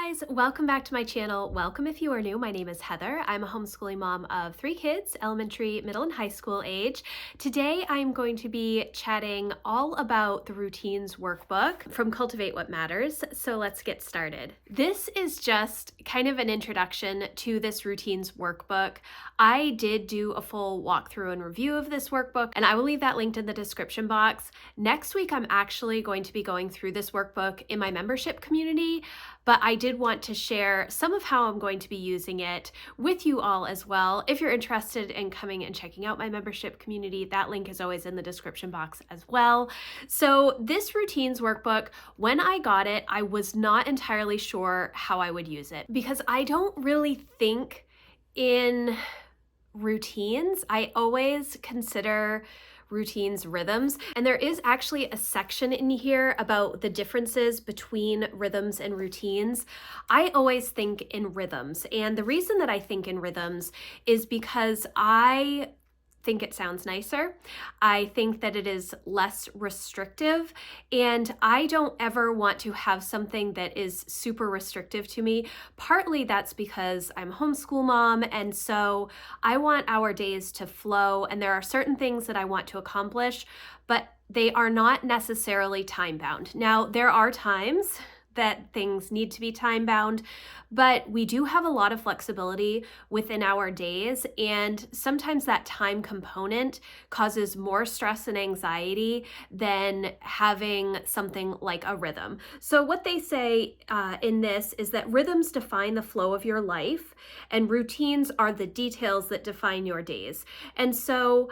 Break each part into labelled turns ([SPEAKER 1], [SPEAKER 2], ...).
[SPEAKER 1] guys, welcome back to my channel. Welcome if you are new. My name is Heather. I'm a homeschooling mom of 3 kids, elementary, middle, and high school age. Today I'm going to be chatting all about the Routines Workbook from Cultivate What Matters. So let's get started. This is just kind of an introduction to this Routines Workbook. I did do a full walkthrough and review of this workbook, and I will leave that linked in the description box. Next week, I'm actually going to be going through this workbook in my membership community, but I did want to share some of how I'm going to be using it with you all as well. If you're interested in coming and checking out my membership community, that link is always in the description box as well. So this Routines Workbook, when I got it, I was not entirely sure how I would use it because I don't really think in routines. I always consider routines rhythms, and there is actually a section in here about the differences between rhythms and routines. I always think in rhythms, and the reason that I think in rhythms is because I think it sounds nicer. I think that it is less restrictive, and I don't ever want to have something that is super restrictive to me. Partly that's because I'm a homeschool mom, and so I want our days to flow, and there are certain things that I want to accomplish, but they are not necessarily time-bound. Now, there are times that things need to be time-bound, but we do have a lot of flexibility within our days, and sometimes that time component causes more stress and anxiety than having something like a rhythm. So what they say in this is that rhythms define the flow of your life, and routines are the details that define your days. And so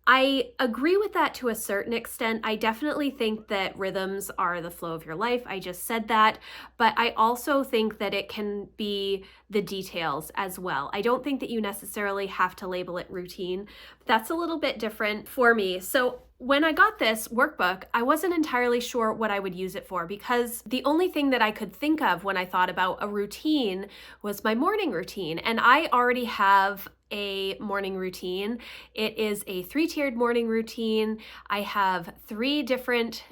[SPEAKER 1] I agree with that to a certain extent. I definitely think that rhythms are the flow of your life. I just said that, but I also think that it can be the details as well. I don't think that you necessarily have to label it routine. That's a little bit different for me. So when I got this workbook, I wasn't entirely sure what I would use it for because the only thing that I could think of when I thought about a routine was my morning routine. And I already have a morning routine. It is a 3-tiered morning routine. I have 3 different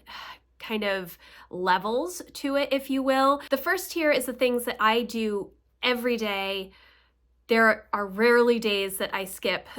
[SPEAKER 1] kind of levels to it, if you will. The first tier is the things that I do every day. There are rarely days that I skip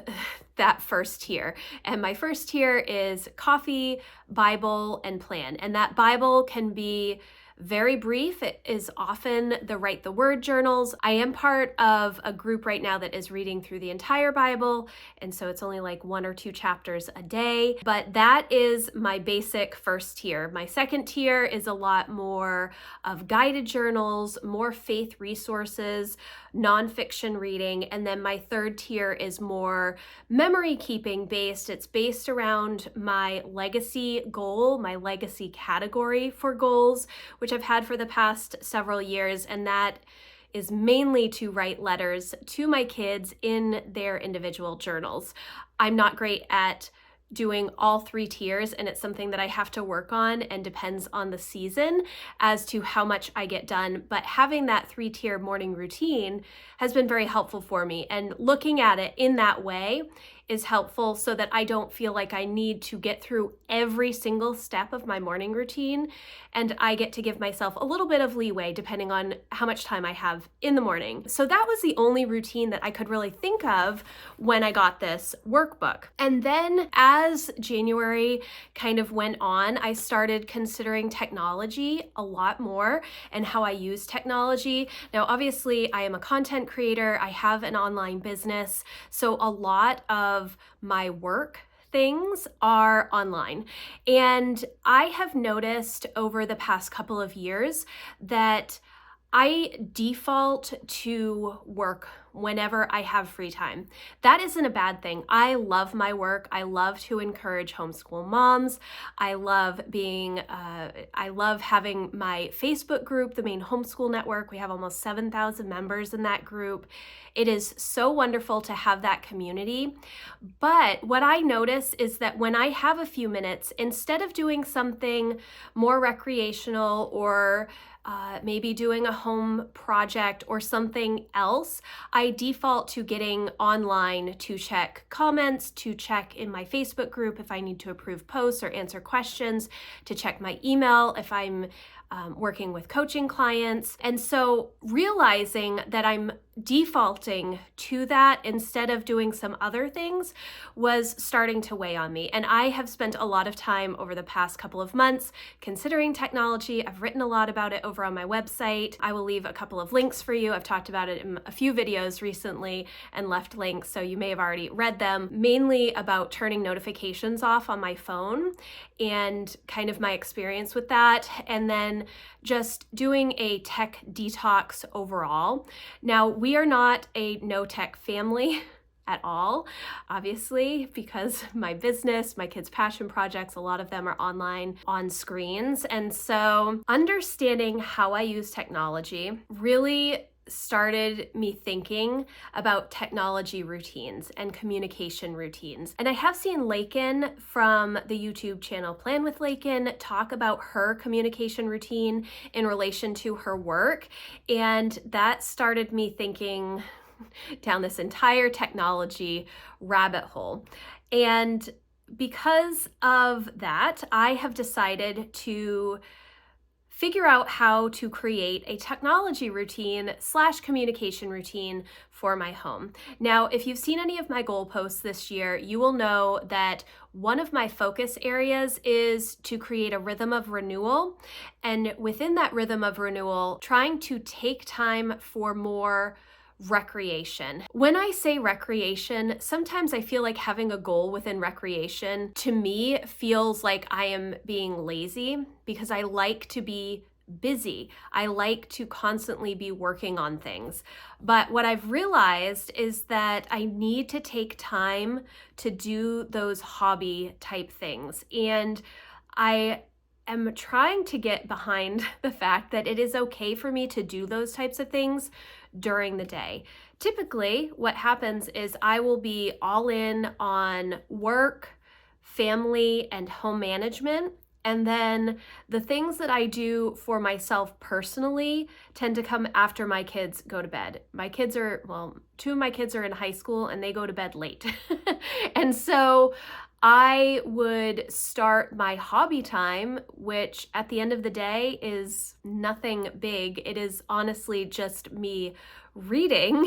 [SPEAKER 1] that first tier. And my first tier is coffee, Bible, and plan. And that Bible can be very brief. It is often the Write the Word journals. I am part of a group right now that is reading through the entire Bible, and so it's only like 1 or 2 chapters a day, but that is my basic first tier. My second tier is a lot more of guided journals, more faith resources, nonfiction reading, and then my third tier is more memory keeping based. It's based around my legacy goal, my legacy category for goals, which I've had for the past several years, and that is mainly to write letters to my kids in their individual journals. I'm not great at doing all 3 tiers, and it's something that I have to work on and depends on the season as to how much I get done. But having that 3-tier morning routine has been very helpful for me, and looking at it in that way is helpful so that I don't feel like I need to get through every single step of my morning routine, and I get to give myself a little bit of leeway depending on how much time I have in the morning. So that was the only routine that I could really think of when I got this workbook. And then as January kind of went on, I started considering technology a lot more and how I use technology. Now, obviously, I am a content creator. I have an online business, so a lot of my work things are online. And I have noticed over the past couple of years that I default to work whenever I have free time. That isn't a bad thing. I love my work. I love to encourage homeschool moms. I love having my Facebook group, the main homeschool network. We have almost 7,000 members in that group. It is so wonderful to have that community. But what I notice is that when I have a few minutes, instead of doing something more recreational or maybe doing a home project or something else, I default to getting online to check comments, to check in my Facebook group if I need to approve posts or answer questions, to check my email if I'm working with coaching clients. And so realizing that I'm defaulting to that instead of doing some other things was starting to weigh on me. And I have spent a lot of time over the past couple of months considering technology. I've written a lot about it over on my website. I will leave a couple of links for you. I've talked about it in a few videos recently and left links, so you may have already read them, mainly about turning notifications off on my phone and kind of my experience with that, and then just doing a tech detox overall. Now, we are not a no-tech family at all, obviously, because my business, my kids' passion projects, a lot of them are online on screens. And so understanding how I use technology really started me thinking about technology routines and communication routines. And I have seen Lakin from the YouTube channel Plan with Lakin talk about her communication routine in relation to her work. And that started me thinking down this entire technology rabbit hole. And because of that, I have decided to figure out how to create a technology routine / communication routine for my home. Now, if you've seen any of my goal posts this year, you will know that one of my focus areas is to create a rhythm of renewal. And within that rhythm of renewal, trying to take time for more recreation. When I say recreation, sometimes I feel like having a goal within recreation to me feels like I am being lazy because I like to be busy. I like to constantly be working on things. But what I've realized is that I need to take time to do those hobby type things. And I am trying to get behind the fact that it is okay for me to do those types of things during the day. Typically, what happens is I will be all in on work, family, and home management. And then the things that I do for myself personally tend to come after my kids go to bed. Two of my kids are in high school and they go to bed late. And so I would start my hobby time, which at the end of the day is nothing big. It is honestly just me reading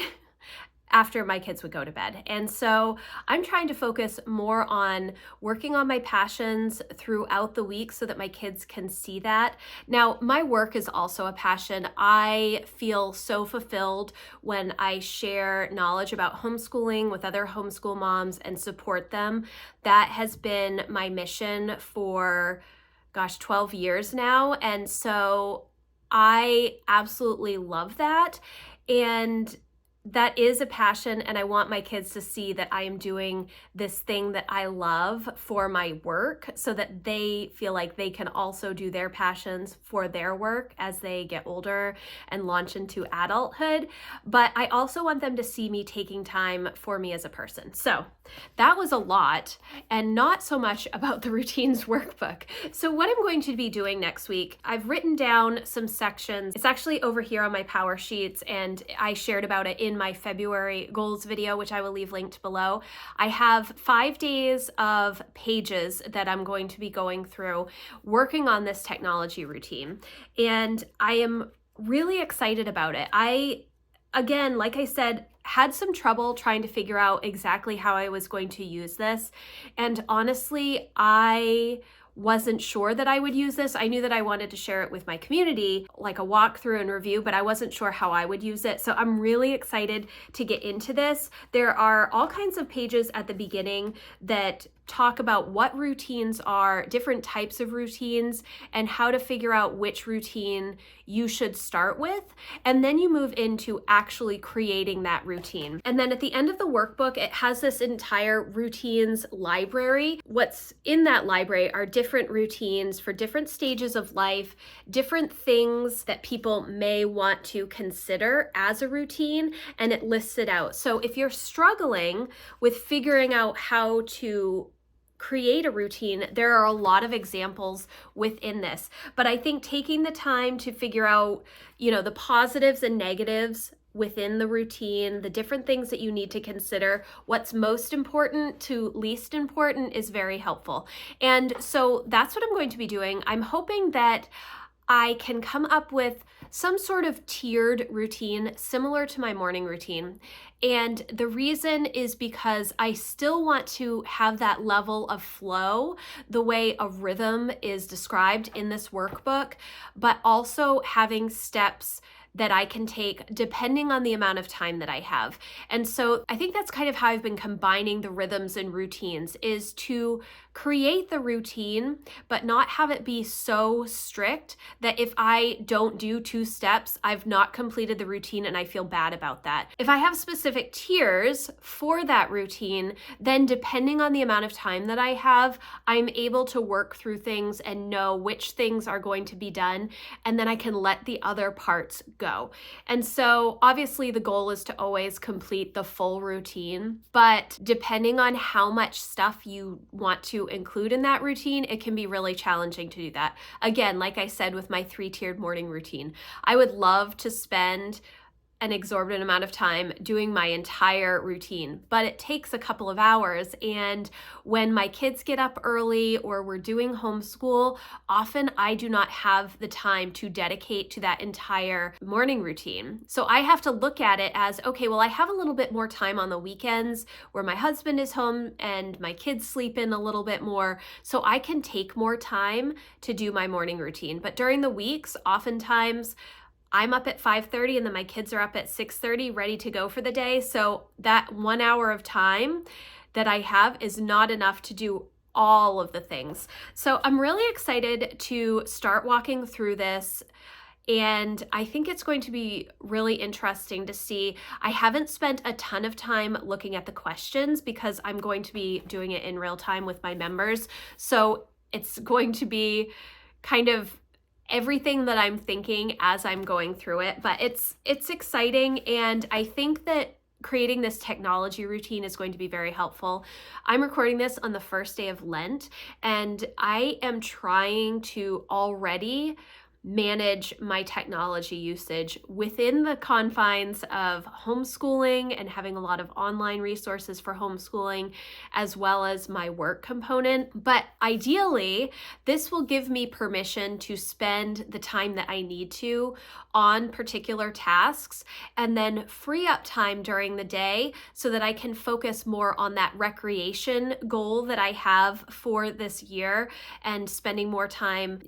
[SPEAKER 1] after my kids would go to bed. And so I'm trying to focus more on working on my passions throughout the week so that my kids can see that. Now, my work is also a passion. I feel so fulfilled when I share knowledge about homeschooling with other homeschool moms and support them. That has been my mission for, 12 years now. And so I absolutely love that. And that is a passion, and I want my kids to see that I am doing this thing that I love for my work so that they feel like they can also do their passions for their work as they get older and launch into adulthood. But I also want them to see me taking time for me as a person. So that was a lot, and not so much about the Routines Workbook. So what I'm going to be doing next week, I've written down some sections. It's actually over here on my power sheets, and I shared about it in my February goals video, which I will leave linked below. I have 5 days of pages that I'm going to be going through working on this technology routine. And I am really excited about it. Again, like I said, had some trouble trying to figure out exactly how I was going to use this. And honestly, I wasn't sure that I would use this. I knew that I wanted to share it with my community, like a walkthrough and review, but I wasn't sure how I would use it. So I'm really excited to get into this. There are all kinds of pages at the beginning that talk about what routines are, different types of routines, and how to figure out which routine you should start with. And then you move into actually creating that routine. And then at the end of the workbook, it has this entire routines library. What's in that library are different routines for different stages of life, different things that people may want to consider as a routine, and it lists it out. So if you're struggling with figuring out how to create a routine, there are a lot of examples within this. But I think taking the time to figure out, the positives and negatives within the routine, the different things that you need to consider, what's most important to least important is very helpful. And so that's what I'm going to be doing. I'm hoping that I can come up with some sort of tiered routine similar to my morning routine. And the reason is because I still want to have that level of flow, the way a rhythm is described in this workbook, but also having steps that I can take depending on the amount of time that I have. And so I think that's kind of how I've been combining the rhythms and routines, is to create the routine, but not have it be so strict that if I don't do 2 steps, I've not completed the routine and I feel bad about that. If I have specific tiers for that routine, then depending on the amount of time that I have, I'm able to work through things and know which things are going to be done, and then I can let the other parts go. And so obviously the goal is to always complete the full routine, but depending on how much stuff you want to include in that routine, it can be really challenging to do that. Again, like I said with my 3-tiered morning routine, I would love to spend an exorbitant amount of time doing my entire routine, but it takes a couple of hours. And when my kids get up early or we're doing homeschool, often I do not have the time to dedicate to that entire morning routine. So I have to look at it as, okay, well, I have a little bit more time on the weekends where my husband is home and my kids sleep in a little bit more, so I can take more time to do my morning routine. But during the weeks, oftentimes I'm up at 5:30 and then my kids are up at 6:30 ready to go for the day. So that 1 hour of time that I have is not enough to do all of the things. So I'm really excited to start walking through this. And I think it's going to be really interesting to see. I haven't spent a ton of time looking at the questions because I'm going to be doing it in real time with my members. So it's going to be kind of everything that I'm thinking as I'm going through it, but it's exciting, and I think that creating this technology routine is going to be very helpful. I'm recording this on the first day of Lent, and I am trying to already manage my technology usage within the confines of homeschooling and having a lot of online resources for homeschooling, as well as my work component. But ideally, this will give me permission to spend the time that I need to on particular tasks and then free up time during the day so that I can focus more on that recreation goal that I have for this year, and spending more time,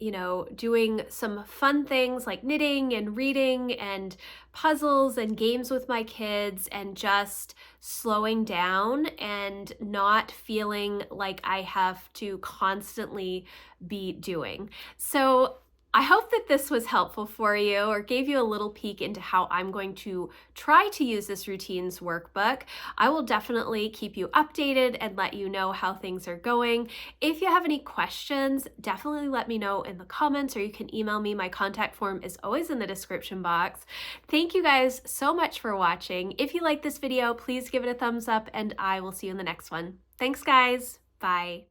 [SPEAKER 1] doing some fun things like knitting and reading and puzzles and games with my kids, and just slowing down and not feeling like I have to constantly be doing. So I hope that this was helpful for you or gave you a little peek into how I'm going to try to use this routines workbook. I will definitely keep you updated and let you know how things are going. If you have any questions, definitely let me know in the comments, or you can email me. My contact form is always in the description box. Thank you guys so much for watching. If you like this video, please give it a thumbs up, and I will see you in the next one. Thanks, guys. Bye.